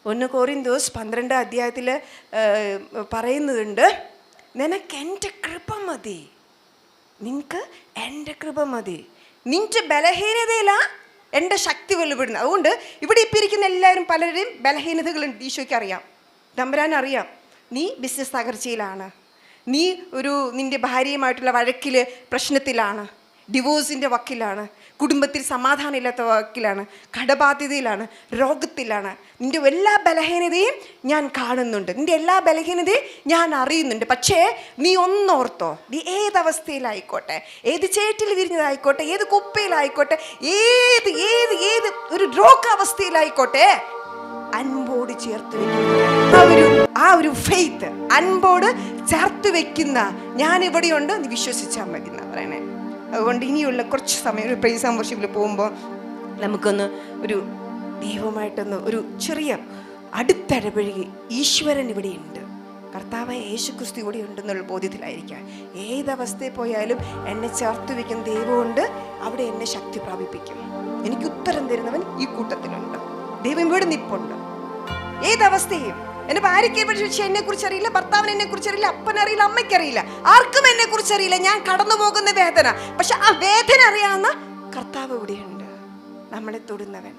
1 കൊരിന്തോസ് 12 അധ്യായത്തിൽ പറയുന്നുണ്ട്, നിനക്ക് എൻ്റെ കൃപ മതി, നിനക്ക് എൻ്റെ കൃപ മതി, നിന്റെ ബലഹീനതയിലാ എൻ്റെ ശക്തി വെളിപ്പെടുന്നത്. അതുകൊണ്ട് ഇവിടെ ഇപ്പം ഇരിക്കുന്ന എല്ലാവരും പലരുടെയും ബലഹീനതകളുണ്ട്. ഈശോയ്ക്ക് അറിയാം, തമ്പുരാൻ അറിയാം. നീ ബിസിനസ് തകർച്ചയിലാണ്, നീ നിൻ്റെ ഭാര്യയുമായിട്ടുള്ള വഴക്കിൽ പ്രശ്നത്തിലാണ്, ഡിവോഴ്സിൻ്റെ വക്കിലാണ്, കുടുംബത്തിൽ സമാധാനം ഇല്ലാത്ത വക്കിലാണ്, കടബാധ്യതയിലാണ്, രോഗത്തിലാണ്. നിൻ്റെ എല്ലാ ബലഹീനതയും ഞാൻ കാണുന്നുണ്ട്, നിൻ്റെ എല്ലാ ബലഹീനതയും ഞാൻ അറിയുന്നുണ്ട്. പക്ഷേ നീ ഒന്നോർത്തോ, നീ ഏതവസ്ഥയിലായിക്കോട്ടെ, ഏത് ചേറ്റിൽ വിരിഞ്ഞതായിക്കോട്ടെ, ഏത് കുപ്പയിലായിക്കോട്ടെ, ഏത് ഏത് ഏത് ഒരു രോഗാവസ്ഥയിലായിക്കോട്ടെ, അൻപോട് ചേർത്ത് വെക്കുന്ന ആ ഒരു ഫെയ്ത്ത്, അൻപോട് ചേർത്ത് വെക്കുന്ന ഞാനിവിടെയുണ്ട്, നീ വിശ്വസിച്ചാൽ മതി എന്നാ പറയണേ. അതുകൊണ്ട് ഇനിയുള്ള കുറച്ച് സമയം ഒരു പ്രൈസ് ആൻഡ് വർഷിപ്പിൽ പോകുമ്പോൾ നമുക്കൊന്ന് ദൈവമായിട്ടൊന്ന് ചെറിയ അടുത്തിടപഴകി, ഈശ്വരൻ ഇവിടെയുണ്ട്, കർത്താവായ യേശു ക്രിസ്തു ഇവിടെ ഉണ്ടെന്നുള്ള ബോധ്യത്തിലായിരിക്കാം. ഏതവസ്ഥയിൽ പോയാലും എന്നെ ചേർത്ത് വയ്ക്കുന്ന ദൈവമുണ്ട്, അവിടെ എന്നെ ശക്തി പ്രാപിപ്പിക്കും. എനിക്ക് ഉത്തരം തരുന്നവൻ ഈ കൂട്ടത്തിലുണ്ട്. ദൈവം ഇവിടെ നിപ്പുണ്ട്. ഏതവസ്ഥയും എൻ്റെ ഭാര്യയ്ക്ക് പക്ഷേ എന്നെ കുറിച്ച് അറിയില്ല, ഭർത്താവിന് എന്നെ കുറിച്ച് അറിയില്ല, അപ്പനറിയില്ല, അമ്മയ്ക്കറിയില്ല, ആർക്കും എന്നെ കുറിച്ച് അറിയില്ല. ഞാൻ കടന്നു പോകുന്ന വേദന, പക്ഷെ ആ വേദന അറിയാവുന്ന കർത്താവ് ഇവിടെയുണ്ട്, നമ്മളെ തൊടുന്നവൻ.